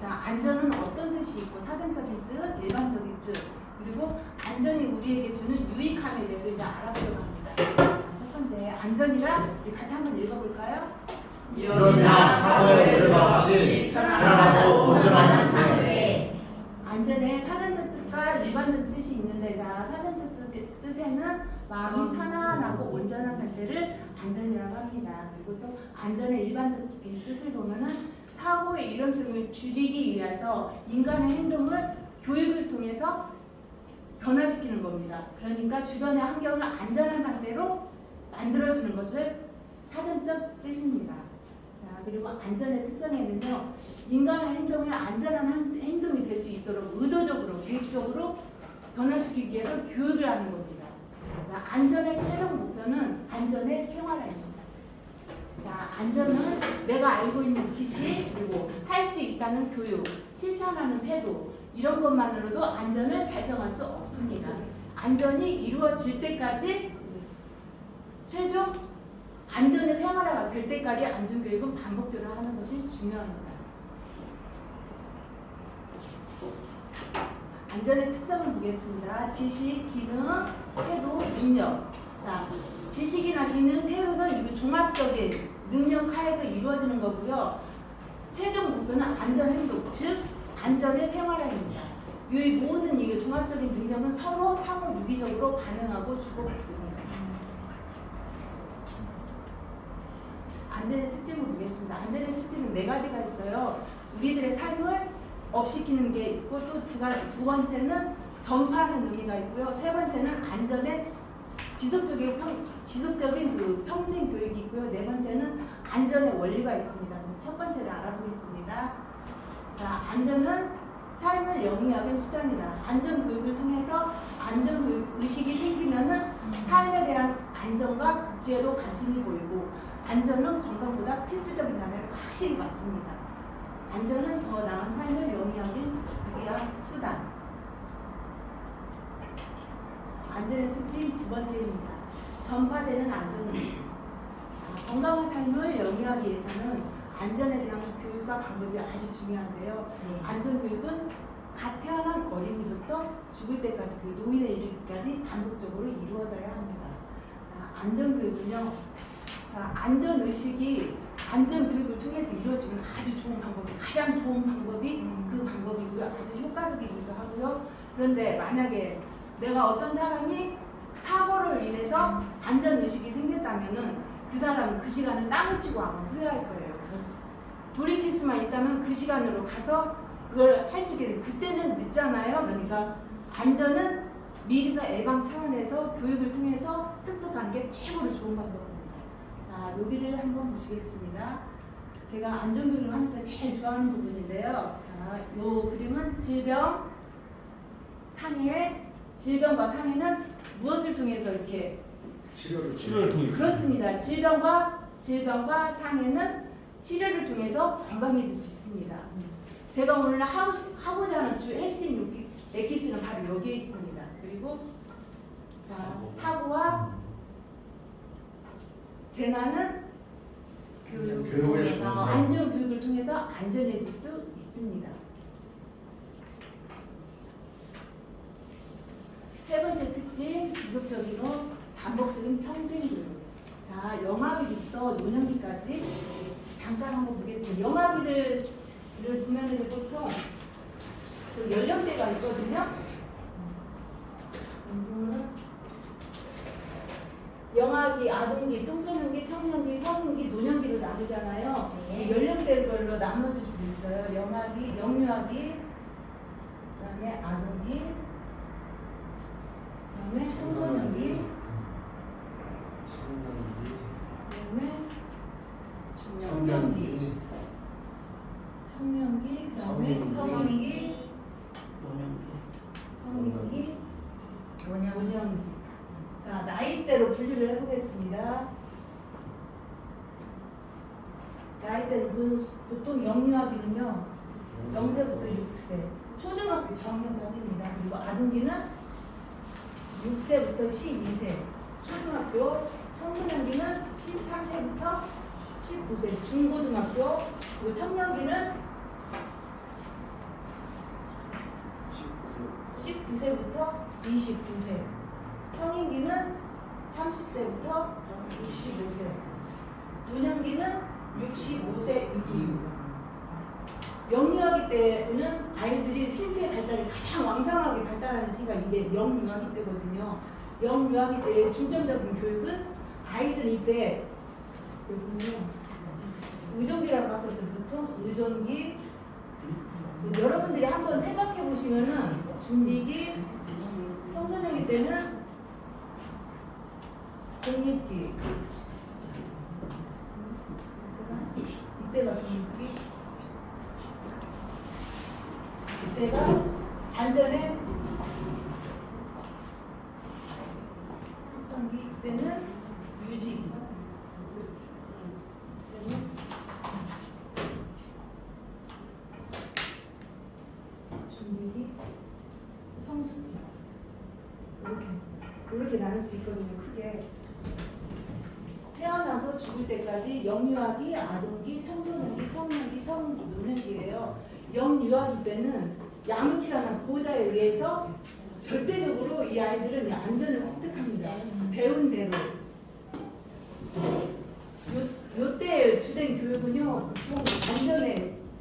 자, 안전은 어떤 뜻이 있고 사전적인 뜻, 일반적인 뜻, 그리고 안전이 우리에게 주는 유익함에 대해서 이제 알아보려고 합니다. 자, 첫 번째, 안전이라 우리 같이 한번 읽어볼까요? 위험이나 사고에 우려가 없이 편안하고 온전한 상태. 안전에 사전적 뜻과 일반적 뜻이 있는데, 자, 사전적 뜻에는 마음이 편안하고 온전한 상태를 안전이라고 합니다. 그리고 또 안전의 일반적인 뜻을 보면은 사고의 위험성을 줄이기 위해서 인간의 행동을 교육을 통해서 변화시키는 겁니다. 그러니까 주변의 환경을 안전한 상태로 만들어주는 것을 사전적 뜻입니다. 자, 그리고 안전의 특성에는요, 인간의 행동을 안전한 행동이 될 수 있도록 의도적으로, 계획적으로 변화시키기 위해서 교육을 하는 겁니다. 자, 안전의 최종 목표는 안전의 생활화입니다. 자, 안전은 내가 알고 있는 지식, 그리고 할 수 있다는 교육, 실천하는 태도, 이런 것만으로도 안전을 달성할 수 없습니다. 안전이 이루어질 때까지, 최종 안전의 생활화가 될 때까지 안전교육은 반복적으로 하는 것이 중요합니다. 안전의 특성을 보겠습니다. 지식, 기능, 태도, 능력. 자, 지식이나 기능, 태도는 이거 종합적인 능력 하에서 이루어지는 거고요. 최종 목표는 안전 행동, 즉 안전의 생활화입니다. 이 모든 이 종합적인 능력은 서로 상호 유기적으로 반응하고 주고받습니다. 안전의 특징을 보겠습니다. 안전의 특징은 네 가지가 있어요. 우리들의 삶을 업시키는 게 있고, 또 두 번째는 전파하는 의미가 있고요. 세 번째는 안전의 지속적인 그 평생 교육이 있고요. 네 번째는 안전의 원리가 있습니다. 첫 번째를 알아보겠습니다. 자, 안전은 삶을 영위하는 수단이다. 안전 교육을 통해서 안전 교육 의식이 생기면은 삶에 대한 안전과 복지에도 관심이 보이고, 안전은 건강보다 필수적이라는 확실히 맞습니다. 안전은 더 나은 삶을 영위하기 위한 수단. 안전의 특징 두 번째입니다. 전파되는 안전의식. 건강한 삶을 영위하기 위해서는 안전에 대한 교육과 방법이 아주 중요한데요. 안전교육은 갓 태어난 어린이부터 죽을 때까지, 그 노인에 이르기까지 반복적으로 이루어져야 합니다. 자, 안전교육은요, 자, 안전의식이 안전교육을 통해서 이루어지는 아주 좋은 방법이, 가장 좋은 방법이 그 방법이고요. 아주 효과적이기도 하고요. 그런데 만약에 내가 어떤 사람이 사고를 인해서 안전의식이 생겼다면은 그 사람은 그 시간을 땅을 치고 아마 후회할 거예요. 돌이킬 수만 있다면 그 시간으로 가서 그걸 할 수 있게 되면 그때는 늦잖아요. 그러니까 안전은 미리서 예방 차원에서 교육을 통해서 습득하는 게 최고로 좋은 방법입니다. 자, 여기를 한번 보시겠습니다. 제가 안전교육을 하면서 제일 좋아하는 부분인데요. 자, 요 그림은 질병과 상해는 무엇을 통해서 이렇게 치료를 통해. 그렇습니다. 질병과 상해는 치료를 통해서 건강해질 수 있습니다. 제가 오늘 하고자 하는 주 핵심 엑기스는 바로 여기에 있습니다. 그리고 자, 사고와 재난은 교육을 통해서. 안전 교육을 통해서 안전해질 수 있습니다. 세 번째 특징, 지속적이고 반복적인 평생 교육. 자, 영아기부터 노년기까지 잠깐 한번 보겠습니다. 영아기를 보면은 보통 그 연령대가 있거든요. 영아기, 아동기, 청소년기, 청년기, 성인기, 노년기로 나누잖아요. 네. 연령대별로 나눠질 수도 있어요. 영아기, 영유아기, 그다음에 아동기, 그다음에 청소년기, 그다음에 청년기, 그다음에 성인기, 성인기, 노년기. 자, 나이대로 분류를 해보겠습니다. 나이대로 보통 영유아기는요 0세부터 6세, 초등학교 저학년까지입니다. 그리고 아동기는 6세부터 12세, 초등학교, 청소년기는 13세부터 19세, 중고등학교, 그리고 청년기는 19세부터 29세, 성인기는 30세부터 65세, 노년기는 65세 이후. 영유아기 때는 아이들이 신체 발달이 가장 왕성하게 발달하는 시기가 이게 영유아기 때거든요. 영유아기 때의 중점적인 교육은 아이들 이때 의존기라고 하거든요. 보통 의존기. 여러분들이 한번 생각해 보시면은 준비기, 청소년기 때는 독립기, 이때가 독립기, 이때가 안전의 확산기, 이때는 유지기. 준비기, 성수기. 이렇게 나눌 수 있거든요. 크게. 태어나서 죽을 때까지 영유아기, 아동기, 청소년기, 청년기, 성인기, 노년기예요. 영유아기 때는 양육자나 보호자에 의해서 절대적으로 이 아이들은 이 안전을 습득합니다. 배운 대로. 요때 주된 교육은요, 보통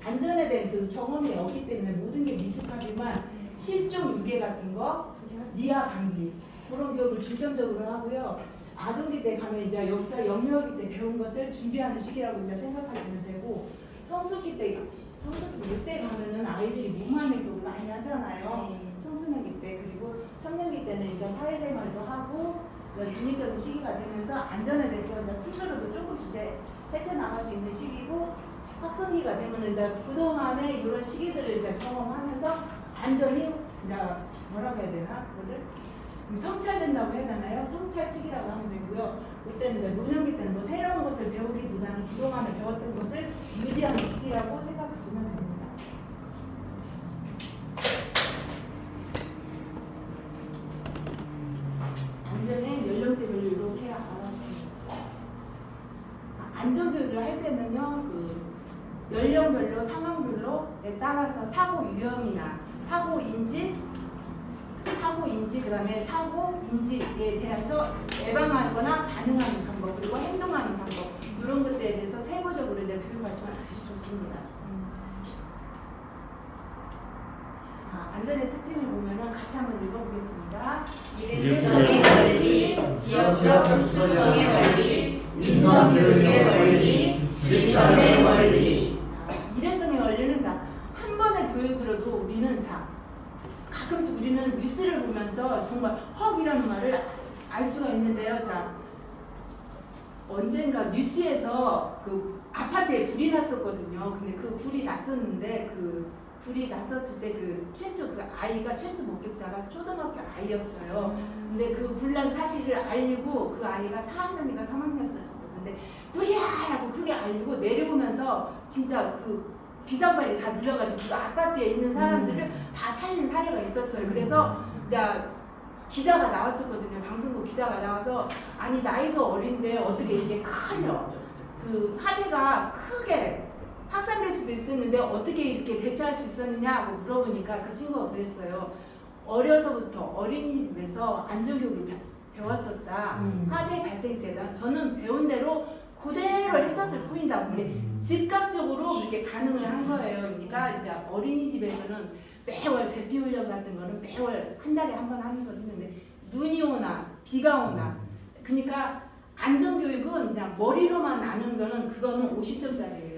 안전에 대한 그 경험이 없기 때문에 모든 게 미숙하지만 실종 유괴 같은 거, 미아 방지 그런 교육을 중점적으로 하고요. 아동기 때 가면 이제 여기서 영유아기 때 배운 것을 준비하는 시기라고 이제 생각하시면 되고, 성숙기 이때 가면은 아이들이 몸만의 교육을 많이 하잖아요. 청소년기 때. 그리고 청년기 때는 이제 사회생활도 하고 독립적인 시기가 되면서 안전에 대해서 이제 스스로도 조금씩 이제 헤쳐나갈 수 있는 시기고, 학생기가 되면 이제 그동안의 이런 시기들을 이제 경험하면서 안전히 이제 뭐라고 해야 되나 그거를 성찰된다고 해야 되나요? 성찰 시기라고 하면 되고요. 그때는 이제 노년기 때는 뭐 새로운 것을 배우기보다는 그동안에 배웠던 것을 유지하는 시기라고 생각하시면 됩니다. 안전의 연령대별로 이렇게 알았습니다. 안전교육을 할 때는요, 그 연령별로 상황별로에 따라서 사고 유형이나 사고 인지, 그다음에 사고 인지에 대해서 예방하거나 반응하는 방법, 그리고 행동하는 방법, 이런 것들에 대해서 세부적으로 이제 교육하시면 아주 좋습니다. 안전의 특징을 보면은 같이 한번 읽어보겠습니다. 일회성의 원리, 지역적 특수성의 원리, 인성교육의 원리, 실천의 원리. 일회성의 원리는 한 번의 교육으로도 우리는 가끔씩 우리는 뉴스를 보면서 정말 헉이라는 말을 알 수가 있는데요. 언젠가 뉴스에서 그 아파트에 불이 났었거든요. 근데 그 불이 났었는데 불이 났었을 때 최초 목격자가 초등학교 아이였어요. 근데 그 불난 사실을 알고 그 아이가 4학년인가 3학년이었어요. 근데 불이야라고 크게 알고 내려오면서 진짜 그 비상벨이 다 눌려가지고 그 아파트에 있는 사람들을 다 살린 사례가 있었어요. 그래서 이제 기자가 나왔었거든요. 방송국 기자가 나와서 아니 나이도 어린데 어떻게 이렇게 크냐 그 화재가 크게 확산될 수도 있었는데 어떻게 이렇게 대처할 수 있었느냐고 물어보니까 그 친구가 그랬어요. 어려서부터 어린이집에서 안전교육을 배웠었다. 화재 발생 시에는 저는 배운 대로 그대로 했었을 뿐이다. 근데 즉각적으로 이렇게 반응을 한 거예요. 그러니까 이제 어린이집에서는 매월 대피 훈련 같은 거는 매월 한 달에 한 번 하는 거거든요. 근데 눈이 오나 비가 오나 그러니까 안전교육은 그냥 머리로만 아는 거는 그거는 50점짜리예요.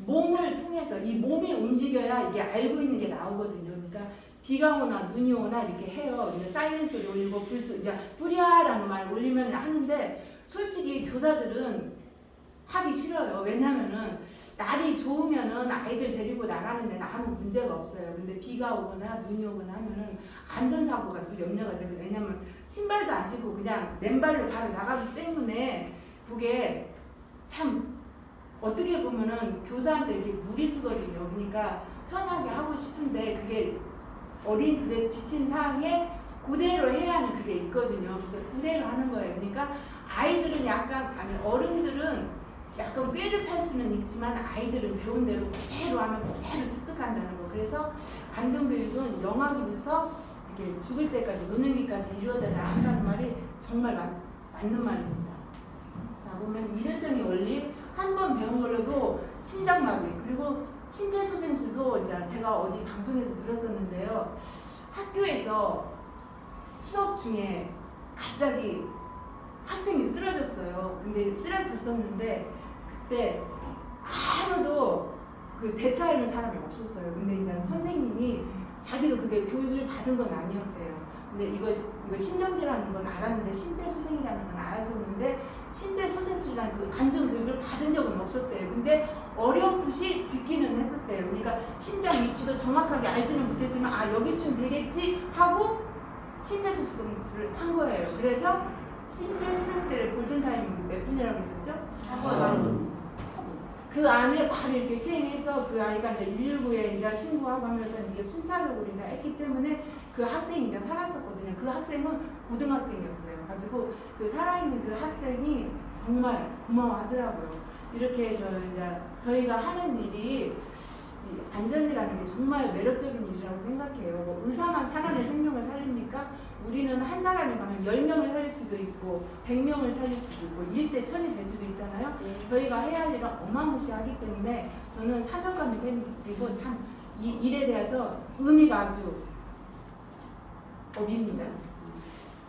몸을 통해서 이 몸이 움직여야 이게 알고 있는 게 나오거든요. 그러니까 비가 오나 눈이 오나 이렇게 해요. 이제 사이렌 소리 올리고 이제 뿌리야라는 말 올리면 하는데 솔직히 교사들은 하기 싫어요. 왜냐면은 날이 좋으면은 아이들 데리고 나가는 데는 아무 문제가 없어요. 근데 비가 오거나 눈이 오거나 하면은 안전사고가 또 염려가 되고, 왜냐면 신발도 안 신고 그냥 맨발로 바로 나가기 때문에 그게 참 어떻게 보면은 교사한테 이렇게 무리수거든요. 그러니까 편하게 하고 싶은데 그게 어린이집에 지친 사항에 그대로 해야 하는 그게 있거든요. 그래서 그대로 하는 거예요. 그러니까 아이들은 어른들은 약간 꾀를 팔 수는 있지만 아이들은 배운 대로 그대로 하면 그대로 습득한다는 거. 그래서 안전교육은 영아기부터 이렇게 죽을 때까지 노년기까지 이루어져야 한다는 말이 정말 맞는 말입니다. 자 보면 일회성의 원리 한 번 배운 걸로도 심장마비 그리고 심폐소생술도 이제 제가 어디 방송에서 들었었는데요. 학교에서 수업 중에 갑자기 학생이 쓰러졌어요. 근데 쓰러졌었는데 그때 아무도 그 대처하는 사람이 없었어요. 근데 이제 선생님이 자기도 그게 교육을 받은 건 아니었대요. 근데 이거 심정지라는 건 알았는데 심폐소생이라는 건 알았었는데 심폐소생술이라는 그 안전 교육을 받은 적은 없었대요. 근데 어렴풋이 듣기는 했었대요. 그러니까 심장 위치도 정확하게 알지는 못했지만 아 여기쯤 되겠지 하고 심폐소생술을 한 거예요. 그래서 심폐소생술의 골든타임이 몇 분이라고 했었죠? 4분. 그 안에 바로 이렇게 시행해서 그 아이가 이제 119에 이제 신고하고 하면서 이게 순차적으로 이제 했기 때문에 그 학생이 이제 살았었거든요. 그 학생은 고등학생이었어요. 가지고 그 살아있는 그 학생이 정말 고마워하더라고요. 이렇게 이제 저희가 하는 일이 안전이라는 게 정말 매력적인 일이라고 생각해요. 뭐 의사만 사람의 생명을 살립니까? 우리는 한 사람이 가면 10명을 살릴 수도 있고 100명을 살릴 수도 있고 1대 1000이 될 수도 있잖아요. 저희가 해야 할 일은 어마무시하기 때문에 저는 사명감이 생기고 참 이 일에 대해서 의미가 아주 업입니다.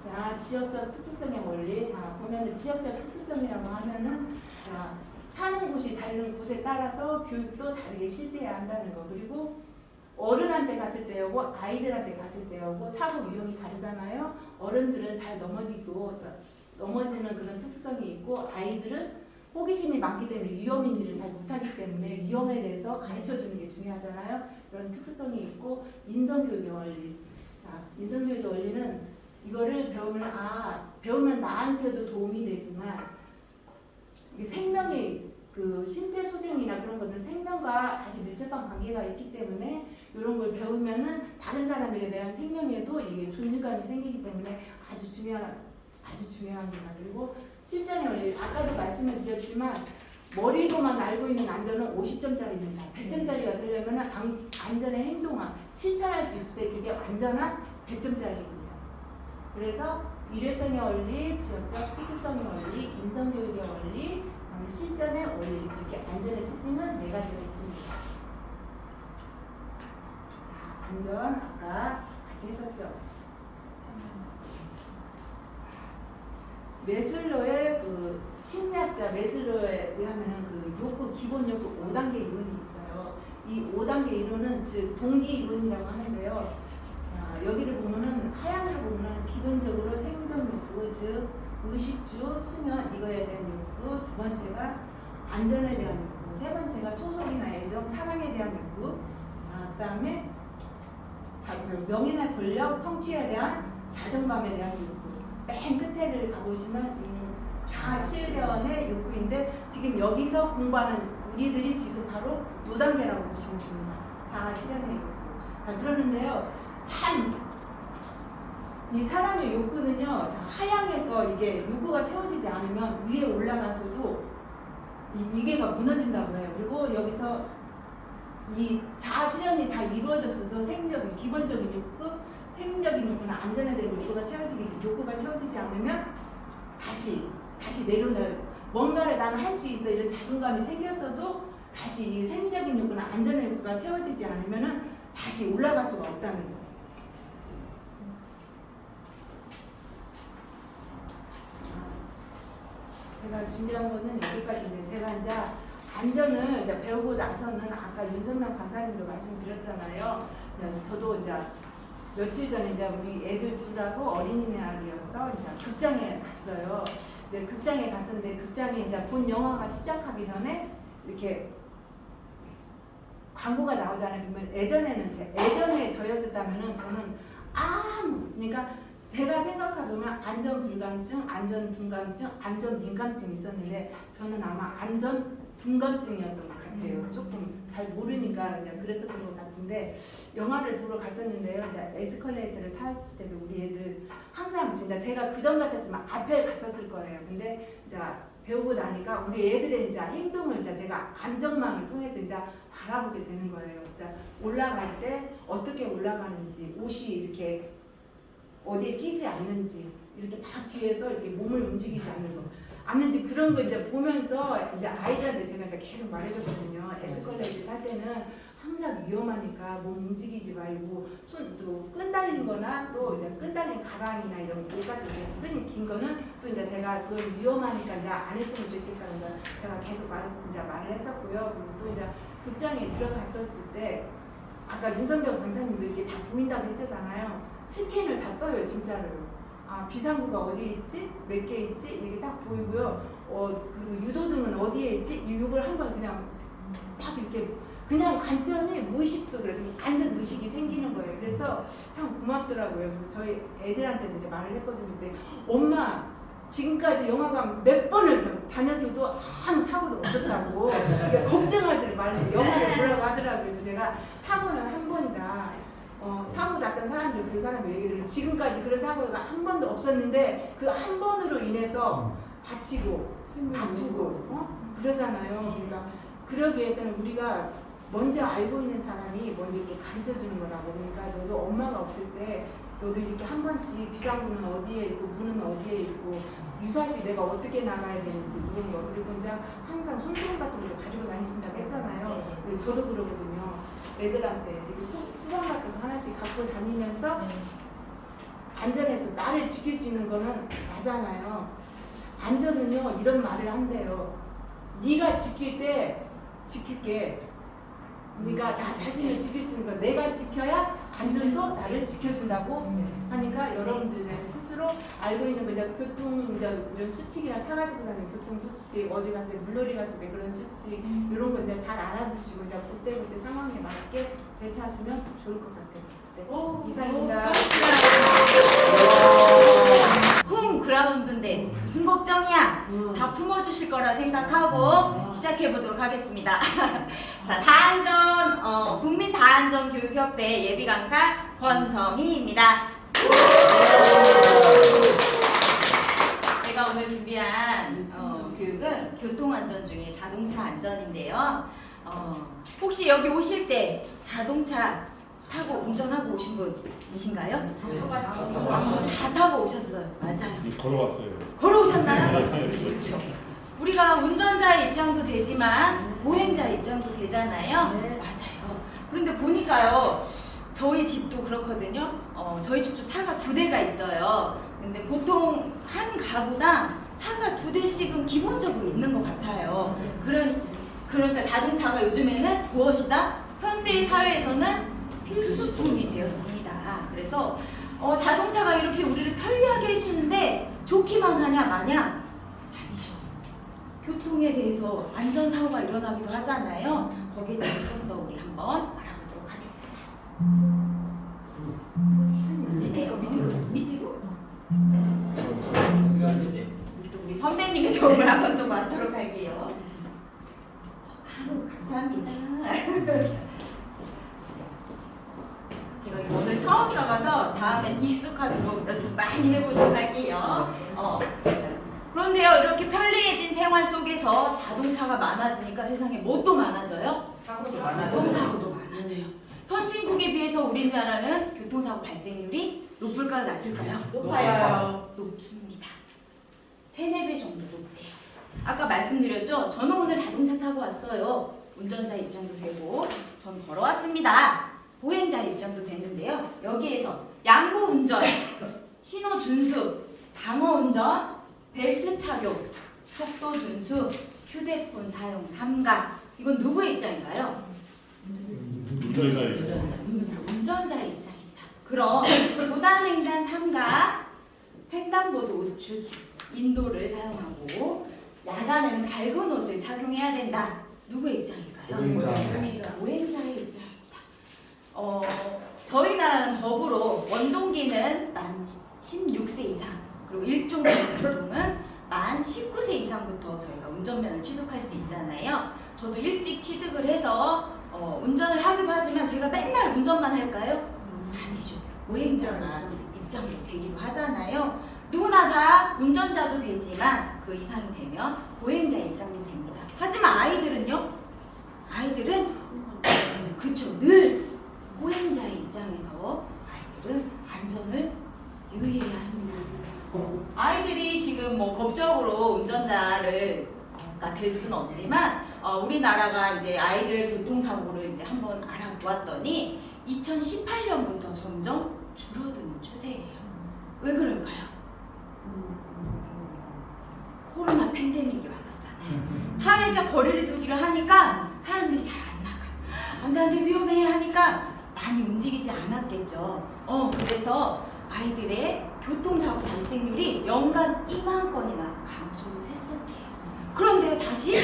자, 지역적 특수성의 원리. 자, 보면은 지역적 특수성이라고 하면은 자, 사는 곳이 다른 곳에 따라서 교육도 다르게 실시해야 한다는 거. 그리고 어른한테 갔을 때하고 아이들한테 갔을 때하고 사고 유형이 다르잖아요. 어른들은 잘 넘어지고 넘어지는 그런 특수성이 있고 아이들은 호기심이 많기 때문에 위험인지를 잘 못하기 때문에 위험에 대해서 가르쳐주는 게 중요하잖아요. 그런 특수성이 있고 인성교육의 원리. 자, 인성교육의 원리는 이거를 배우면 나한테도 도움이 되지만 이게 생명이 그 심폐소생이나 그런 것은 생명과 아주 밀접한 관계가 있기 때문에 이런 걸 배우면은 다른 사람에 대한 생명에도 이게 존중감이 생기기 때문에 아주 중요합니다. 그리고 실전의 원리 아까도 말씀을 드렸지만 머리로만 알고 있는 안전은 50점짜리입니다. 100점짜리가 되려면 안전의 행동화 실천할 수 있을 때 그게 완전한 100점짜리입니다. 그래서 일회성의 원리, 지역적 특수성의 원리, 인성교육의 원리, 실전의 원리 이렇게 안전의 특징은 4가지가 있습니다. 자, 안전 아까 같이 했었죠. 메슬로의 그 심리학자 메슬로에 의하면은 그 욕구 기본 욕구 5단계 이론이 있어요. 이 5단계 이론은 즉 동기 이론이라고 하는데요. 여기를 보면은 하얀색 보면은 기본적으로 생리적 욕구 즉 의식주, 수면 이거에 대한 욕구, 두 번째가 안전에 대한 욕구, 세 번째가 소속이나 애정, 사랑에 대한 욕구, 그다음에 명예나 권력, 성취에 대한 자존감에 대한 욕구. 맨 끝에를 가보시면 자아 실현의 욕구인데 지금 여기서 공부하는 우리들이 지금 바로 요 단계라고 보시면 됩니다. 자아 실현의 욕구. 그러는데요, 참 이 사람의 욕구는요, 하향에서 이게 욕구가 채워지지 않으면 위에 올라가서도 이 위계가 무너진다고 해요. 그리고 여기서 이 자아 실현이 다 이루어졌어도 생리적인 기본적인 욕구, 생리적인 욕구나 안전에 대한 욕구가 채워지지 않으면 다시 내려놔요. 뭔가를 나는 할 수 있어 이런 자존감이 생겼어도 다시 이 생리적인 욕구나 안전의 욕구가 채워지지 않으면은 다시 올라갈 수가 없다는 거예요. 제가 준비한 거는 여기까지인데 제가 이제 안전을 이제 배우고 나서는 아까 윤정명 강사님도 말씀드렸잖아요. 저도 이제 며칠 전에 이제 우리 애들 둘하고 어린이날이어서 이제 극장에 갔어요. 근데 극장에 갔었는데 극장에 이제 본 영화가 시작하기 전에 이렇게 광고가 나오잖아요. 그러면 예전에 저였었다면은 저는 그러니까 제가 생각해보면 안전불감증, 안전둔감증, 안전민감증이 있었는데 저는 아마 안전둔감증이었던 것 같아요. 조금 잘 모르니까 그냥 그랬었던 것 같은데 영화를 보러 갔었는데요. 이제 에스컬레이터를 탔을 때도 우리 애들 항상 진짜 제가 그전 같았으면 앞에 갔었을 거예요. 근데 이제 배우고 나니까 우리 애들의 이제 행동을 이제 제가 안전망을 통해서 이제 바라보게 되는 거예요. 이제 올라갈 때 어떻게 올라가는지, 옷이 이렇게 어디에 끼지 않는지, 이렇게 막 뒤에서 이렇게 몸을 움직이지 않는 거, 않는지 그런 거 이제 보면서 이제 아이들한테 제가 이제 계속 말해줬거든요. 에스컬레이터 탈 때는 항상 위험하니까 몸 움직이지 말고 손또 끈 달린 거나 또 이제 끈 달린 가방이나 이런 옷 같은 게 끈이 긴 거는 또 이제 제가 그걸 위험하니까 이제 안 했으면 좋겠다는 거 제가 계속 말을 했었고요. 그리고 또 이제 극장에 들어갔었을 때 아까 윤성경 강사님도 이렇게 다 보인다고 했잖아요. 스캔을 다 떠요, 진짜로요. 아, 비상구가 어디에 있지? 몇 개 있지? 이렇게 딱 보이고요. 그리고 유도등은 어디에 있지? 이걸 한번 그냥 딱 이렇게 그냥 간절히 무의식적으로 안전 의식이 생기는 거예요. 그래서 참 고맙더라고요. 그래서 저희 애들한테는 이제 말을 했거든요. 근데 엄마 지금까지 영화관 몇 번을 다녔어도 아무 사고도 없었다고 그러니까 걱정하지 말고 영화를 보라고 하더라고요. 그래서 제가 사고는 한 번이다. 사고 났던 사람들 그 사람들 얘기 들으면 지금까지 그런 사고가 한 번도 없었는데 그 한 번으로 인해서 다치고 아프고 그러잖아요. 그러니까 그러기 위해서는 우리가 먼저 알고 있는 사람이 먼저 이렇게 가르쳐 주는 거라고. 그러니까 너도 엄마가 없을 때 너도 이렇게 한 번씩 비상구는 어디에 있고 문은 어디에 있고 유사시 내가 어떻게 나가야 되는지 그런 거. 그리고 이제 항상 손수건 같은 거 가지고 다니신다고 했잖아요. 근데 저도 그러거든요. 애들한테 이렇게 수건 같은 거 하나씩 갖고 다니면서 안전해서 나를 지킬 수 있는 거는 나잖아요. 안전은요 이런 말을 한대요. 네가 지킬 때 지킬게. 그러니까 나 자신을 지킬 수 있는 거 내가 지켜야 안전도 나를 지켜준다고 하니까 여러분들은 스스로 알고 있는 거 이제 교통 이제 이런 수칙이나 차 가지고 다니는 교통 수칙 어디 갔을 때 물놀이 갔을 때 그런 수칙 이런 거 이제 잘 알아두시고 이제 그때 상황에 맞게 대처하시면 좋을 것 같아요. 네. 이상입니다. 홈그라운드인데 무슨 걱정이야? 다 품어주실 거라 생각하고 시작해보도록 하겠습니다. 자, 다안전 국민 다안전 교육협회 예비 강사 권정희입니다. 제가 오늘 준비한 교육은 교통안전 중에 자동차 안전인데요. 혹시 여기 오실 때 자동차 타고 운전하고 오신 분이신가요? 다 타고 오셨어요. 맞아요. 걸어왔어요. 걸어오셨나요? 그렇죠. 우리가 운전자의 입장도 되지만 보행자의 입장도 되잖아요. 네. 맞아요. 그런데 보니까요, 저희 집도 그렇거든요. 저희 집도 차가 2대가 있어요. 근데 보통 한 가구당 차가 2대씩은 기본적으로 있는 것 같아요. 그러니까 자동차가 요즘에는 무엇이다? 현대 사회에서는 필수품이 되었습니다. 그래서 자동차가 이렇게 우리를 편리하게 해주는데 좋기만 하냐 마냐? 아니죠. 교통에 대해서 안전사고가 일어나기도 하잖아요. 거기에 대해서 좀 더 우리 한번 알아보도록 하겠습니다. 밑으로. 우리 선배님의 도움을 한번 또 받도록 할게요. 아유, 감사합니다. 제가 이거 오늘 처음 써봐서 다음엔 익숙하도록 연습 많이 해보도록 할게요. 그런데요, 이렇게 편리해진 생활 속에서 자동차가 많아지니까 세상에 뭣도 많아져요? 교통사고도 많아져요. 선진국에 비해서 우리나라는 교통사고 발생률이 높을까요? 낮을까요? 높아요. 높습니다. 3-4배 정도 높대요. 아까 말씀드렸죠? 저는 오늘 자동차 타고 왔어요. 운전자 입장도 되고 전 걸어왔습니다. 보행자 입장도 되는데요. 여기에서 양보 운전, 신호 준수, 방어 운전, 벨트 착용, 속도 준수, 휴대폰 사용 삼가. 이건 누구의 입장인가요? 운전자예요. 운전자의 입장입니다. 그럼 도단횡단 삼가, 횡단보도 우측, 인도를 사용하고 야간에는 밝은 옷을 착용해야 된다. 누구의 입장일까요? 보행자의 입장입니다. 저희 나라는 법으로 원동기는 만 16세 이상 그리고 일종 교통은 만 19세 이상부터 저희가 운전면허를 취득할 수 있잖아요. 저도 일찍 취득을 해서 운전을 하기도 하지만 제가 맨날 운전만 할까요? 아니죠. 보행자가 입장도 되기도 하잖아요. 누구나 다 운전자도 되지만 그 이상이 되면 보행자 입장이 됩니다. 하지만 아이들은요? 아이들은 그쵸, 늘 보행자의 입장에서 아이들은 안전을 유의해야 합니다. 아이들이 지금 뭐 법적으로 운전자가 될 수는 없지만 우리나라가 이제 아이들 교통사고를 이제 한번 알아보았더니 2018년부터 점점 줄어드는 추세예요. 왜 그럴까요? 코로나 팬데믹이 왔었잖아요. 사회적 거리를 두기를 하니까 사람들이 잘 안 나가. 안 돼, 위험해 하니까 많이 움직이지 않았겠죠. 그래서 아이들의 교통사고 발생률이 연간 2만 건이나 감소를 했었대요. 그런데 다시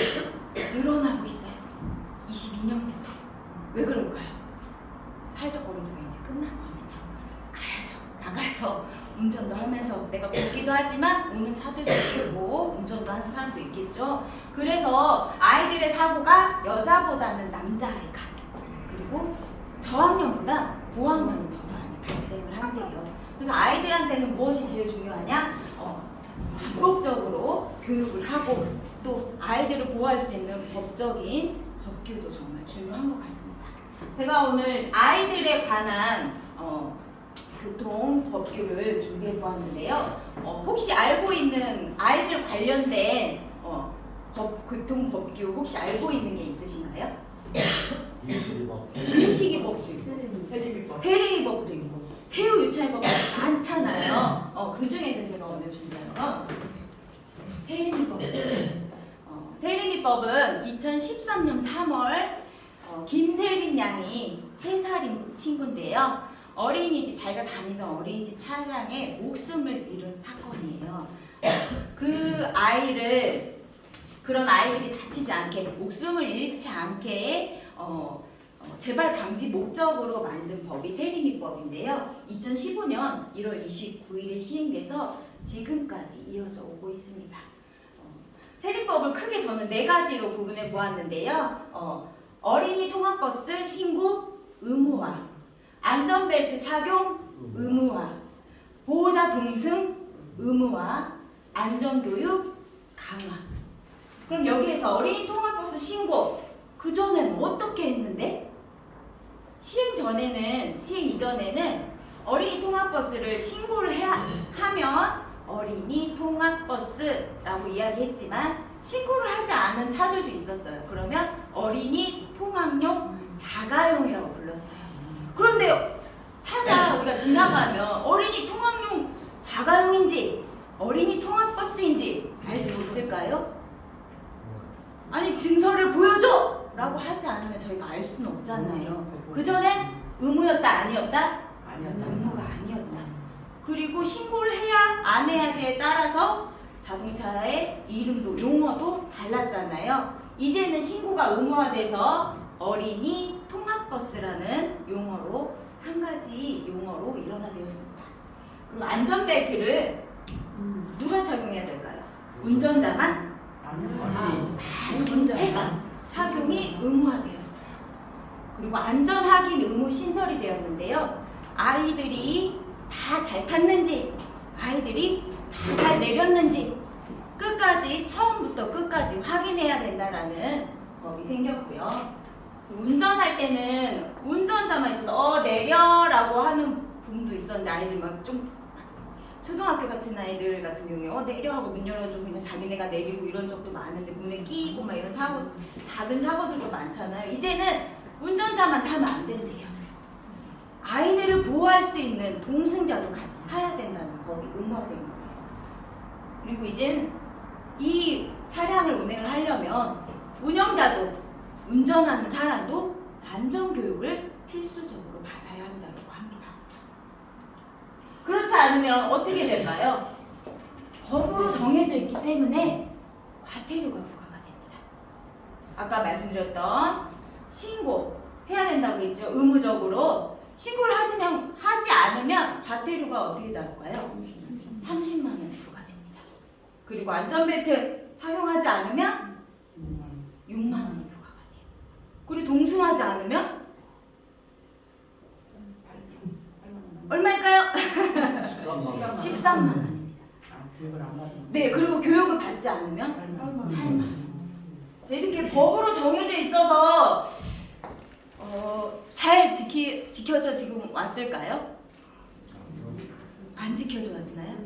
늘어나고 있어요. 22년부터. 왜 그럴까요? 사회적 거리두기가 이제 끝났거든요. 가야죠. 나가서 운전도 하면서 내가 걷기도 하지만 오는 차들도 있고 운전도 하는 사람도 있겠죠. 그래서 아이들의 사고가 여자보다는 남자아이가 그리고 저학년보다 고학년이 더 많이 발생을 한대요. 그래서 아이들한테는 무엇이 제일 중요하냐? 반복적으로 교육을 하고 또 아이들을 보호할 수 있는 법적인 법규도 정말 중요한 것 같습니다. 제가 오늘 아이들에 관한 교통 법규를 준비해 보았는데요. 혹시 알고 있는 아이들 관련된 교통 법규 혹시 알고 있는 게 있으신가요? 유치기 법규, 세리미법도 있고 태우 유치법도 많잖아요. 그 중에서 제가 오늘 준비한 건 세리미법입니다. 세리미법은 2013년 3월 김세린 양이 3살인 친구인데요. 어린이집, 자기가 다니던 어린이집 차량에 목숨을 잃은 사건이에요. 그런 아이들이 다치지 않게, 목숨을 잃지 않게 재발 방지 목적으로 만든 법이 세리미법인데요. 2015년 1월 29일에 시행돼서 지금까지 이어져 오고 있습니다. 세리법을 크게 저는 4가지로 구분해 보았는데요. 어린이 통학버스 신고 의무화, 안전벨트 착용 의무화, 보호자 동승 의무화, 안전교육 강화. 그럼 여기에서 어린이 통학버스 신고, 그전에는 어떻게 했는데? 시행 이전에는 어린이 통학버스를 신고를 하면 어린이 통학버스라고 이야기했지만 신고를 하지 않은 차들도 있었어요. 그러면 어린이 통학용 자가용이라고 불렀어요. 그런데 차가 우리가 지나가면 어린이 통학용 자가용인지 어린이 통학버스인지 알 수 있을까요? 아니 증서를 보여줘! 라고 하지 않으면 저희가 알 수는 없잖아요. 그전엔 의무였다 아니었다? 의무가 아니었다. 그리고 신고를 해야 안 해야지에 따라서 자동차의 이름도 용어도 달랐잖아요. 이제는 신고가 의무화돼서 어린이 통학버스라는 용어로 한 가지 용어로 일원화되었습니다. 그리고 안전벨트를 누가 착용해야 될까요? 운전자만? 전체가 착용이 의무화되었어요. 그리고 안전확인 의무 신설이 되었는데요. 아이들이 다 잘 탔는지, 아이들이 다 잘 내렸는지 끝까지 처음부터 끝까지 확인해야 된다라는 법이 생겼고요. 운전할 때는 운전자만 있어도 내려라고 하는 부분도 있었는데 아이들 막 좀 초등학교 같은 아이들 같은 경우에 내려 하고 문 열어주고 그냥 자기네가 내리고 이런 적도 많은데 문에 끼고 막 이런 사고, 작은 사고들도 많잖아요. 이제는 운전자만 타면 안 된대요. 아이들을 보호할 수 있는 동승자도 같이 타야 된다는 법이 의무화된 거예요. 그리고 이젠 이 차량을 운행을 하려면 운영자도 운전하는 사람도 안전교육을 필수적으로 받아야 한다고 합니다. 그렇지 않으면 어떻게 될까요? 법으로 정해져 있기 때문에 과태료가 부과가 됩니다. 아까 말씀드렸던 신고 해야 된다고 했죠. 의무적으로 신고를 하지 않으면 과태료가 어떻게 나올까요? 30만 원이 부과됩니다. 그리고 안전벨트 착용하지 않으면 6만 원이 부과가 돼요. 그리고 동승하지 않으면 얼마일까요? 13만 원입니다. 교육을 안 받으면. 네, 그리고 교육을 받지 않으면 8만. 자, 이렇게 법으로 정해져 있어서 잘 지켜져 지금 왔을까요? 안 지켜져 왔나요?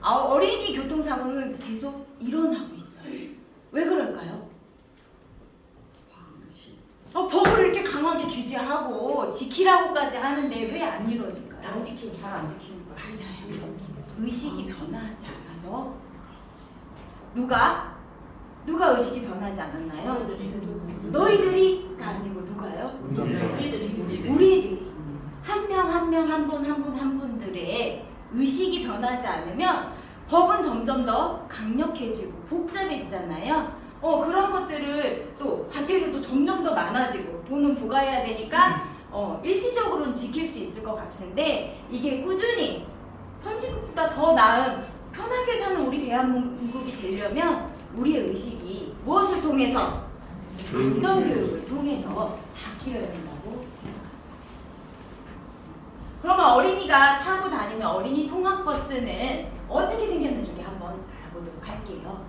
어린이 교통사고는 계속 일어나고 있어요. 왜 그럴까요? 법을 이렇게 강하게 규제하고 지키라고까지 하는데 왜 안 이루어질까요? 안 지키면 잘 안 지키는 거야. 맞아요. 의식이 변하지 않아서. 누가 의식이 변하지 않았나요? 너희들이가 아니고 누가요? 우리들이 한 명 한 분들의 의식이 변하지 않으면 법은 점점 더 강력해지고 복잡해지잖아요. 그런 것들을 또 과태료도 점점 더 많아지고 돈은 부과해야 되니까 일시적으로는 지킬 수 있을 것 같은데 이게 꾸준히 선진국보다 더 나은 편하게 사는 우리 대한민국이 되려면 우리의 의식이 무엇을 통해서? 안전교육을 통해서 바뀌어야 된다고. 그러면 어린이가 타고 다니는 어린이 통학버스는 어떻게 생겼는지 우리 한번 알아보도록 할게요.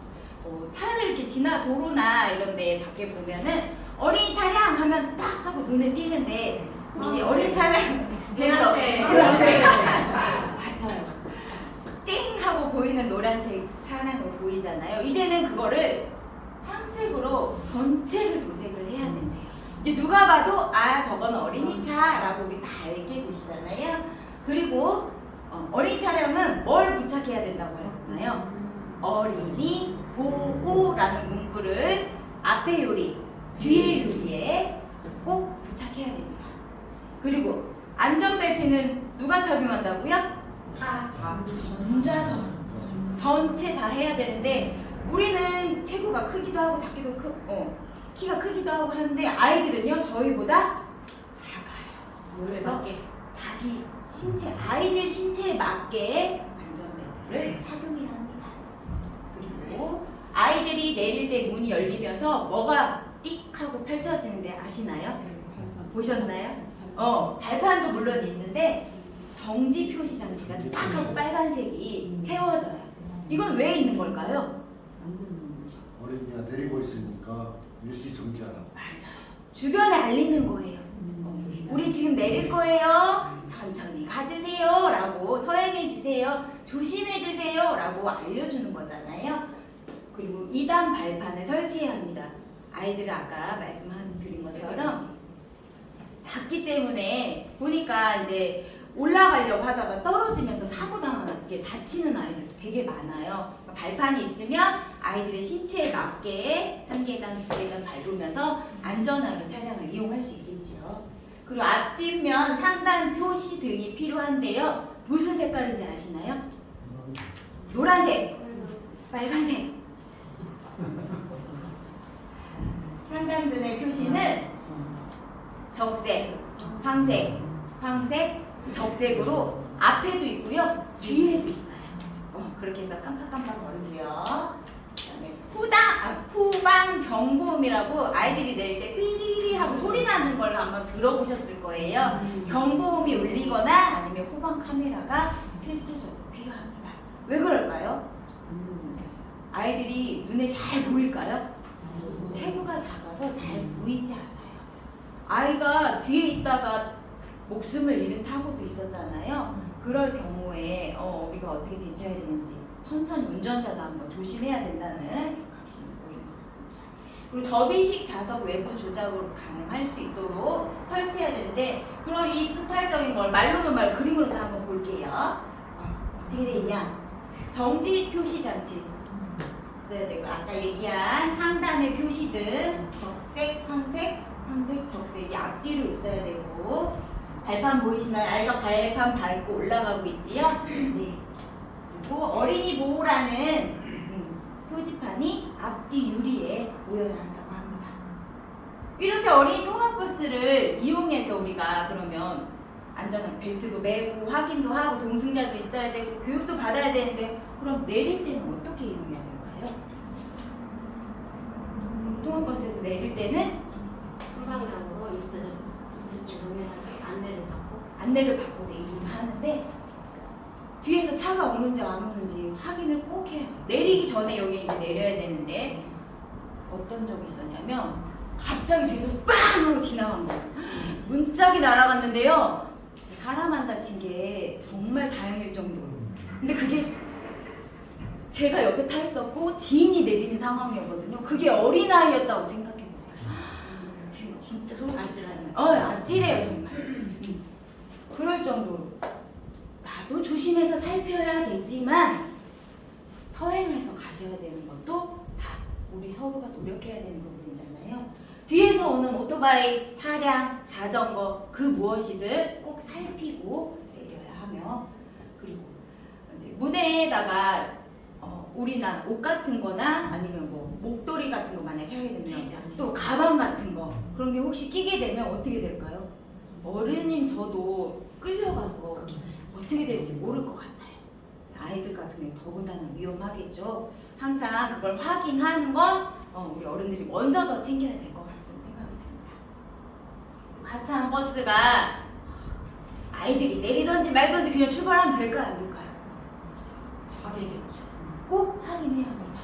차를 이렇게 도로나 이런 데 밖에 보면은 어린이 차량 하면 딱 하고 눈에 띄는데 혹시 어린이 차량 돼서 노란색 맞아요. 쨍 하고 보이는 노란색 차량으로 보이잖아요. 이제는 그거를 황색으로 전체를 도색을 해야 된대요. 이제 누가 봐도 저건 어린이 차라고 우리 다 알게 되시잖아요. 그리고 어린이 차량은 뭘 부착해야 된다고 할까요? 어린이 보호라는 문구를 앞에 유리, 뒤에 유리에 꼭 부착해야 됩니다. 그리고 안전벨트는 누가 착용한다고요? 전자석 전체 다 해야 되는데 우리는 체구가 크기도 하고 작기도 키가 크기도 하고 하는데 아이들은요 저희보다 작아요. 그래서 자기 신체 아이들 신체에 맞게 안전벨트를 착용해야 합니다. 그리고 아이들이 내릴 때 문이 열리면서 뭐가 띡 하고 펼쳐지는데 아시나요? 보셨나요? 발판도 물론 있는데 정지 표시 장치가 딱 하고 빨간색이 세워져요. 이건 왜 있는 걸까요? 어린이가 내리고 있으니까 일시 정지하라고. 맞아요. 주변에 알리는 거예요. 우리 지금 내릴 거예요. 천천히 가주세요. 라고 서행해 주세요. 조심해 주세요. 라고 알려주는 거잖아요. 그리고 2단 발판을 설치해야 합니다. 아이들을 아까 말씀드린 것처럼 작기 때문에 보니까 이제 올라가려고 하다가 떨어지면서 사고 당하게 다치는 아이들도 되게 많아요. 그러니까 발판이 있으면 아이들의 신체에 맞게 한 계단, 두 계단 밟으면서 안전하게 차량을 이용할 수 있겠지요. 그리고 앞뒷면 상단 표시 등이 필요한데요. 무슨 색깔인지 아시나요? 노란색, 빨간색. 상단등의 표시는 적색, 황색, 적색으로 앞에도 있고요, 뒤에도 있어요. 그렇게 해서 깜빡깜빡 거리고요. 그다음에 후방 경보음이라고 아이들이 내릴 때 삐리리 하고 소리 나는 걸 한번 들어보셨을 거예요. 경보음이 울리거나 아니면 후방 카메라가 필수적으로 필요합니다. 왜 그럴까요? 아이들이 눈에 잘 보일까요? 체구가 작아서 잘 보이지 않아요. 아이가 뒤에 있다가 목숨을 잃은 사고도 있었잖아요. 그럴 경우에 우리가 어떻게 대처해야 되는지 천천히 운전자도 한번 조심해야 된다는 각신이 보이는 것 같습니다. 그리고 접이식 좌석 외부 조작으로 가능할 수 있도록 설치해야 되는데 그럼 이 토탈적인 걸 말로는 그림으로 다 한번 볼게요. 어떻게 돼 있냐? 정지 표시 장치 있어야 되고 아까 얘기한 상단의 표시등 적색, 황색, 적색이 앞뒤로 있어야 되고 발판 보이시나요? 아이가 발판 밟고 올라가고 있지요? 네. 그리고 어린이 보호라는 표지판이 앞뒤 유리에 보여야 한다고 합니다. 이렇게 어린이 통학버스를 이용해서 우리가 그러면 안전한 벨트도 매고 확인도 하고 동승자도 있어야 되고 교육도 받아야 되는데 그럼 내릴 때는 어떻게 이용해야 될까요? 통학버스에서 내릴 때는 후방향으로 일사전. 안내를 받고 안내를 받고 내리기도 하는데 뒤에서 차가 오는지 안 오는지 확인을 꼭 해야 돼요. 내리기 전에 여기 이제 내려야 되는데 어떤 적이 있었냐면 갑자기 뒤에서 빵 하고 지나간 거예요. 문짝이 날아갔는데요. 진짜 사람 안 다친 게 정말 다행일 정도로. 근데 그게 제가 옆에 타 있었고 지인이 내리는 상황이었거든요. 그게 어린아이였다고 생각해 보세요. 지금 진짜 소름 끼치잖아요. 아찔해요 정말. 그럴 정도로 나도 조심해서 살펴야 되지만 서행해서 가셔야 되는 것도 다 우리 서로가 노력해야 되는 부분이잖아요. 뒤에서 오는 오토바이, 차량, 자전거 그 무엇이든 꼭 살피고 내려야 하며, 그리고 이제 무대에다가 우리나 옷 같은 거나 아니면 뭐 목도리 같은 거 만약에 하게 되면 또 가방 같은 거 그런 게 혹시 끼게 되면 어떻게 될까요? 어른인 저도 끌려가서 어떻게 될지 모를 것 같아요. 아이들 같은 경우 더군다나 위험하겠죠. 항상 그걸 확인하는 건 우리 어른들이 먼저 더 챙겨야 될 것 같은 생각이 듭니다. 하찮은 버스가 아이들이 내리던지 말던지 그냥 출발하면 될까요? 안 될까요? 안 되겠죠. 꼭 확인해야 합니다.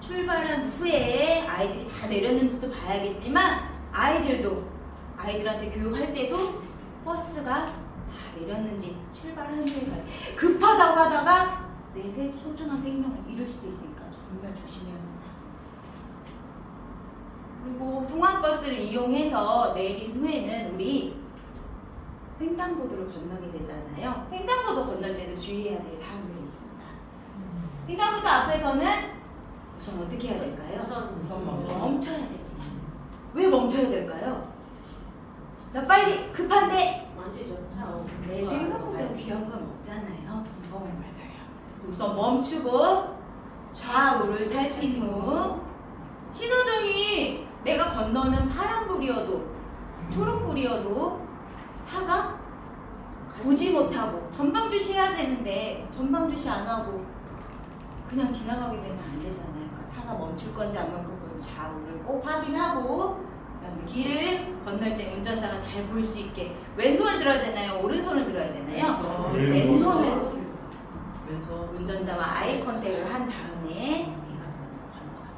출발한 후에 아이들이 다 내렸는지도 봐야겠지만 아이들한테 교육할 때도 버스가 다 내렸는지 출발한 후에 급하다고 하다가 내 소중한 생명을 잃을 수도 있으니까 정말 조심해야 합니다. 그리고 통학버스를 이용해서 내린 후에는 우리 횡단보도를 건너게 되잖아요. 횡단보도 건널 때도 주의해야 될 사항들이 있습니다. 횡단보도 앞에서는 우선 어떻게 해야 될까요? 우선 멈춰야 됩니다. 왜 멈춰야 될까요? 나 빨리 급한데 완전히 차 내 생각보다 귀한 건 없잖아요. 맞아요. 우선 멈추고 좌우를 살핀 후 신호등이 내가 건너는 파란불이어도 초록불이어도 차가 보지 못하고 전방 주시해야 되는데 전방 주시 안 하고 그냥 지나가게 되면 안 되잖아요. 그러니까 차가 멈출 건지 안 멈출 건지 좌우를 꼭 확인하고 그다음에 길을 건널 때 운전자가 잘 볼 수 있게 왼손을 들어야 되나요? 오른손을 들어야 되나요? 왼손에서 들고 왼손 운전자와 아이 컨택을 한 다음에 건너갑니다.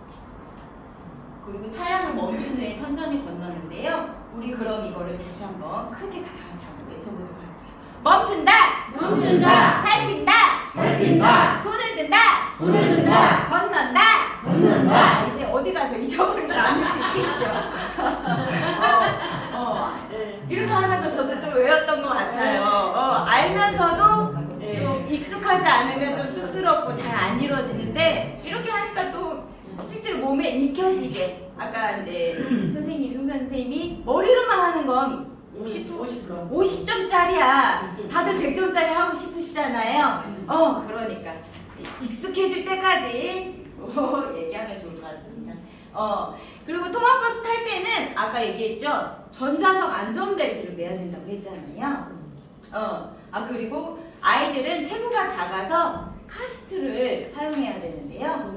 그리고 차량을 멈춘 후에 천천히 건너는데요. 우리 그럼 이거를 다시 한번 크게 같이 한번 외쳐보도록 할게요. 멈춘다! 멈춘다! 살핀다! 살핀다! 손을 든다! 손을 든다! 건넌다! 건넌다! 이제 어디 가서 잊어버리지 않을 수 있겠죠. 이렇게 하면서 저도 좀 외웠던 것 같아요. 알면서도 좀 익숙하지 않으면 좀 쑥스럽고 잘 안 이루어지는데 이렇게 하니까 또 실제로 몸에 익혀지게 아까 이제 선생님, 송선 선생님이 머리로만 하는 건 50점짜리야. 다들 100점짜리 하고 싶으시잖아요. 그러니까 익숙해질 때까지 얘기하면 좋을 것 같습니다. 그리고 통학버스 탈 때는 아까 얘기했죠. 전좌석 안전벨트를 매야 된다고 했잖아요. 그리고 아이들은 체구가 작아서 카시트를 사용해야 되는데요.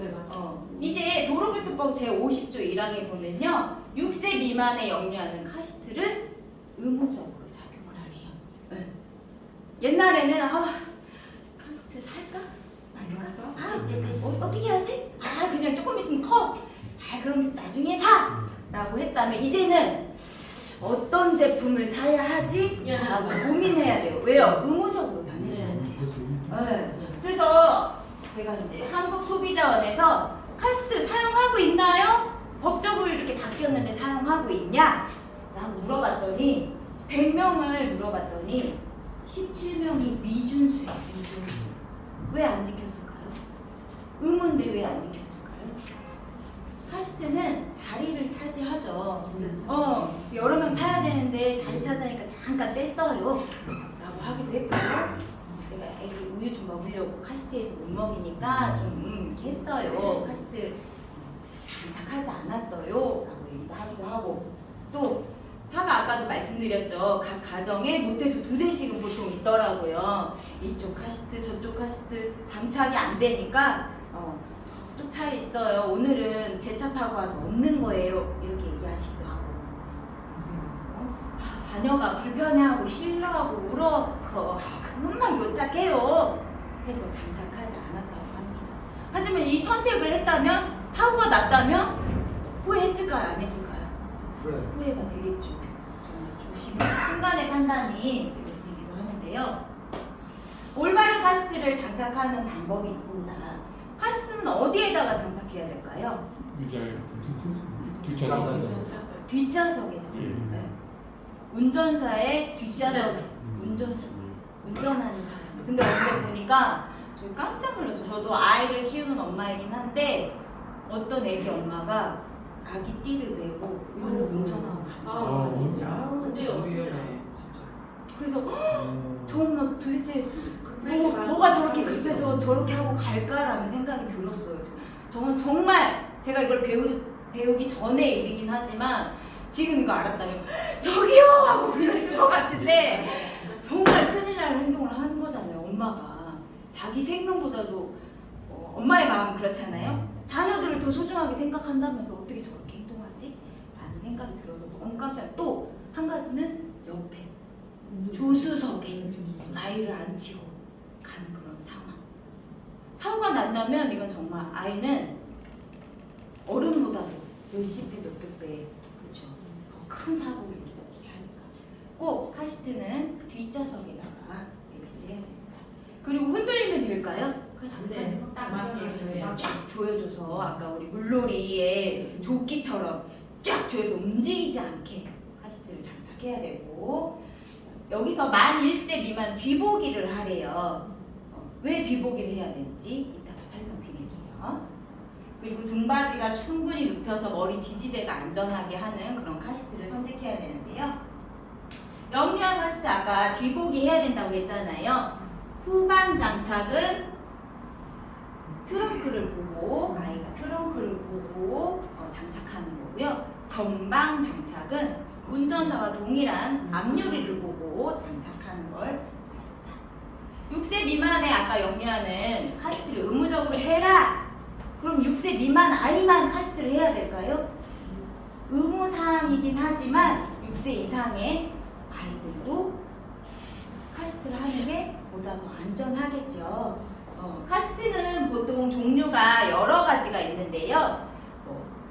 이제 도로교통법 제50조 1항에 보면요. 6세 미만에 역류하는 카시트를 의무적으로 착용을 하래요. 옛날에는 카시트 살까? 말까? 어떻게 하지? 그냥 조금 있으면 커. 그럼 나중에 사! 라고 했다면 이제는 어떤 제품을 사야 하지? 라고 고민해야 돼요. 왜요? 의무적으로 변했잖아요. 그래서 제가 이제 한국소비자원에서 카시트 사용하고 있나요? 법적으로 이렇게 바뀌었는데 사용하고 있냐? 라고 물어봤더니 100명을 물어봤더니 17명이 미준수예요. 미준수. 왜 안 지켰을까요? 의무인데 왜 안 지켰을까요? 카시트는 자리를 차지하죠. 여러 명 타야 되는데 자리 차지하니까 잠깐 뗐어요. 라고 하기도 했고요. 내가 애기 우유 좀 먹이려고 카시트에서 못 먹이니까 좀 이렇게 했어요. 카시트 장착하지 않았어요. 라고 얘기도 하기도 하고 또 차가 아까도 말씀드렸죠. 각 가정에 못해도 2대씩은 보통 있더라고요. 이쪽 카시트 저쪽 카시트 장착이 안 되니까 저쪽 차에 있어요. 오늘은 제 차 타고 와서 없는 거예요. 이렇게 얘기하시기도 하고 자녀가 불편해하고 싫어하고 울어서 금방 도착해요. 해서 장착하지 않았다고 합니다. 하지만 이 선택을 했다면 사고가 났다면 후회했을까요? 안 했을까요? 그래. 후회가 되겠죠. 조심, 순간의 판단이 되기도 하는데요. 올바른 카시트를 장착하는 방법이 있습니다. 카시트는 어디에다가 장착해야 될까요? 의자에 뒷좌석. 뒷좌석에. 예. 네. 운전사의 뒷좌석. 뒷좌석. 운전하는 사람. 근데 어제 보니까 저 깜짝 놀랐어요. 저도 아이를 키우는 엄마이긴 한데 어떤 애기 엄마가 아기 띠를 메고 이걸 운전하고 가는 거예요. 안 돼요. 위험해. 그래서 저 엄마 도대체 뭐가 저렇게 급해서 저렇게 하고 갈까라는 생각이 들었어요. 저는 정말 제가 이걸 배우기 전에 일이긴 하지만 지금 이거 알았다면 저기요 하고 불렀을 것 같은데 정말 큰일 날 행동을 한 거잖아요. 엄마가 자기 생명보다도 엄마의 마음은 그렇잖아요. 자녀들을 더 소중하게 생각한다면서 어떻게 저렇게 행동하지? 라는 생각이 들어서 너무 깜짝. 또 한 가지는 옆에 조수석에 아이를 앉히고 가는 그런 상황. 사고가 난다면 이건 정말 아이는 어른보다도 몇십 배, 몇백 배, 그렇죠. 더 큰 사고를 일으키게 하니까 꼭 카시트는 뒷좌석에다가 배치를 해야 됩니다. 그리고 흔들리면 될까요? 카시트는 딱 맞게 쫙 조여줘서 아까 우리 물놀이의 조끼처럼 쫙 조여서 움직이지 않게 카시트를 장착해야 되고 여기서 만 1세 미만 뒤보기를 하래요. 왜 뒤보기를 해야 되는지 이따가 설명드릴게요. 그리고 등받이가 충분히 눕혀서 머리 지지대가 안전하게 하는 그런 카시트를 선택해야 되는데요. 영유아 카시트 아까 뒤보기 해야 된다고 했잖아요. 후방 장착은 트렁크를 보고 아이가 트렁크를 보고 장착하는 거고요. 전방 장착은 운전사와 동일한 앞유리를 보고 장착하는 걸 말합니다. 6세 미만의 아까 영유아는 카시트를 의무적으로 해라. 그럼 6세 미만 아이만 카시트를 해야 될까요? 의무사항이긴 하지만 6세 이상의 아이들도 카시트를 하는 게 보다 더 안전하겠죠. 카시트는 보통 종류가 여러 가지가 있는데요.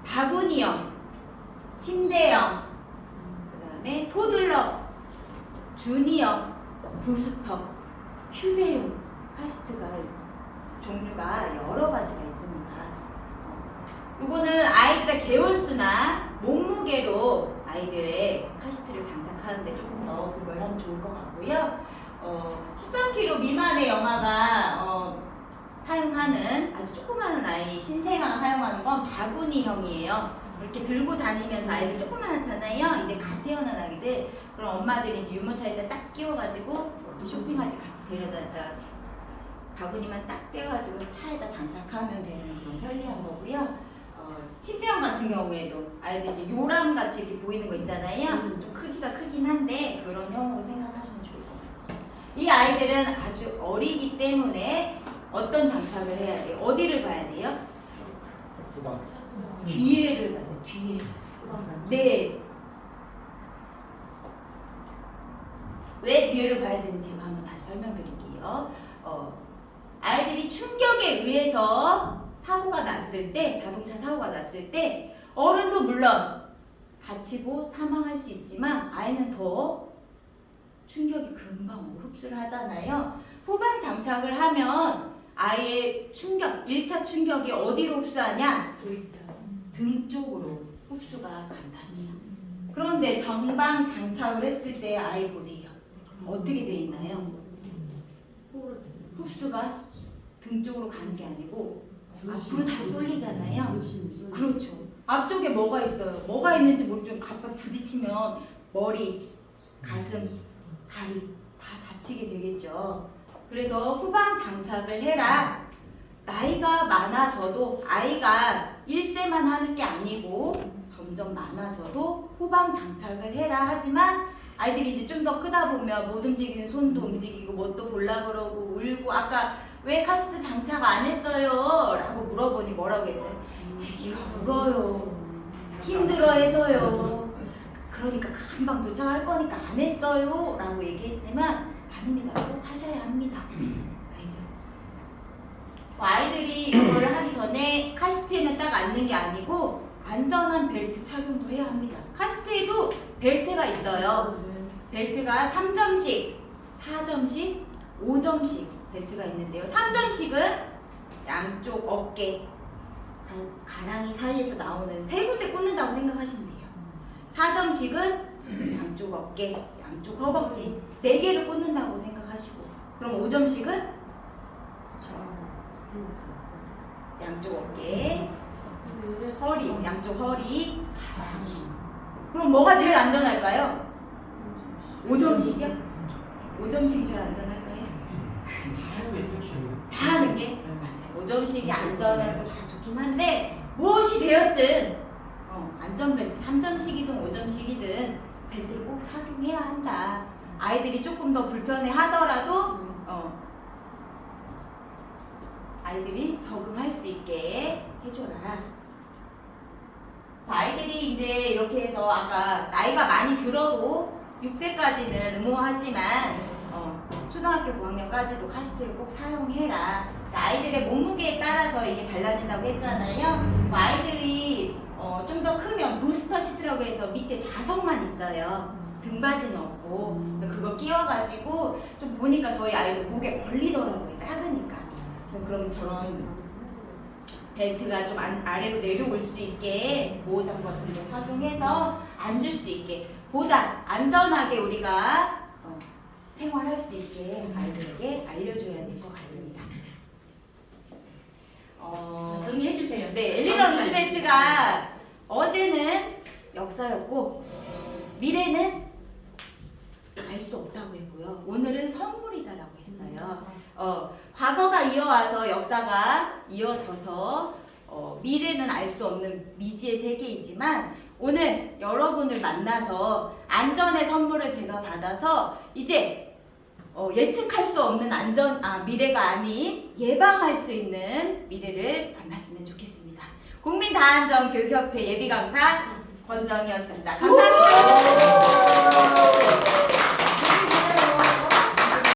바구니형, 침대형, 그 다음에 토들러, 주니어, 부스터, 휴대용 카시트가 종류가 여러 가지가 있습니다. 이거는 아이들의 개월수나 몸무게로 아이들의 카시트를 장착하는데 조금 더 구별하면 좋을 것 같고요. 13kg 미만의 영아가 사용하는 아주 조그마한 아이, 신생아가 사용하는 건 바구니형이에요. 이렇게 들고 다니면서 아이들 조그만하잖아요. 이제 갓 태어난 아기들. 그럼 엄마들이 이제 유모차에다 딱 끼워가지고 쇼핑할 때 같이 데려다가 바구니만 딱 떼가지고 차에다 장착하면 되는 그런 편리한 거고요. 침대형 같은 경우에도 아이들이 요람 같이 이렇게 보이는 거 있잖아요. 좀 크기가 크긴 한데 그런 형으로 생각하시면 좋을 것 같아요. 이 아이들은 아주 어리기 때문에 어떤 장착을 해야 돼요? 어디를 봐야 돼요? 후방. 뒤에를 봐야 돼요. 뒤에. 네. 왜 뒤에를 봐야 되는지 한번 다시 설명드릴게요. 아이들이 충격에 의해서 사고가 났을 때, 자동차 사고가 났을 때 어른도 물론 다치고 사망할 수 있지만 아이는 더 충격이 금방 흡수를 하잖아요. 후방 장착을 하면 아이의 충격, 1차 충격이 어디로 흡수하냐? 등 쪽으로 흡수가 간답니다. 그런데 전방 장착을 했을 때 아이 보세요. 어떻게 돼 있나요? 흡수가 등 쪽으로 가는 게 아니고 앞으로 다 쏠리잖아요. 그렇죠. 앞쪽에 뭐가 있어요? 뭐가 있는지 모르겠지만 갖다 부딪히면 머리, 가슴, 다리 다 다치게 되겠죠. 그래서 후방 장착을 해라. 나이가 많아져도 아이가 1세만 하는 게 아니고 점점 많아져도 후방 장착을 해라. 하지만 아이들이 이제 좀 더 크다 보면 못 움직이는 손도 움직이고 뭣도 볼라 그러고 울고 아까 왜 카시트 장착 안 했어요? 라고 물어보니 뭐라고 했어요? 애기가 울어요. 힘들어 해서요. 그러니까 금방 도착할 거니까 안 했어요. 라고 얘기했지만 아닙니다. 꼭 하셔야 합니다. 아이들. 아이들이 이걸 하기 전에 카시트에만 딱 앉는 게 아니고 안전한 벨트 착용도 해야 합니다. 카시트에도 벨트가 있어요. 벨트가 3점씩, 4점씩, 5점씩 벨트가 있는데요. 3점씩은 양쪽 어깨, 가랑이 사이에서 나오는 세 군데 꽂는다고 생각하시면 돼요. 4점씩은 양쪽 어깨, 양쪽 허벅지 4개를 꽂는다고 생각하시고, 그럼 5점씩은 양쪽 어깨, 허리, 양쪽 허리. 그럼 뭐가 제일 안전할까요? 5점씩이요? 5점씩이 제일 안전할까요? 하는 게 좋지. 다 하는 게? 맞아요. 5점씩이 안전하고 다 좋긴 한데 무엇이 되었든 안전벨트 3점씩이든 5점씩이든 벨트를 꼭 착용해야 한다. 아이들이 조금 더 불편해 하더라도 아이들이 적응할 수 있게 해줘라. 자, 아이들이 이제 이렇게 해서 아까 나이가 많이 들어도 6세까지는 의무하지만 초등학교 고학년까지도 카시트를 꼭 사용해라. 아이들의 몸무게에 따라서 이게 달라진다고 했잖아요. 아이들이 좀 더 크면 부스터 시트라고 해서 밑에 자석만 있어요. 등받이는 없고 그걸 끼워가지고 좀 보니까 저희 아이들 목에 걸리더라고요. 작으니까. 그럼 저런 벨트가 좀 아래로 내려올 수 있게 보호장 같은 거 착용해서 앉을 수 있게 보다 안전하게 우리가 생활할 수 있게 아이들에게 알려줘야 될 것 같습니다. 정리해 주세요. 네, 엘리너 루즈벨트가 어제는 역사였고 미래는 알 수 없다고 했고요. 오늘은 선물이다라고 했어요. 과거가 이어와서 역사가 이어져서 미래는 알 수 없는 미지의 세계이지만 오늘 여러분을 만나서 안전의 선물을 제가 받아서 이제 예측할 수 없는 미래가 아닌 예방할 수 있는 미래를 만났으면 좋겠습니다. 국민다안전교육협회 예비강사 권정희였습니다. 감사합니다.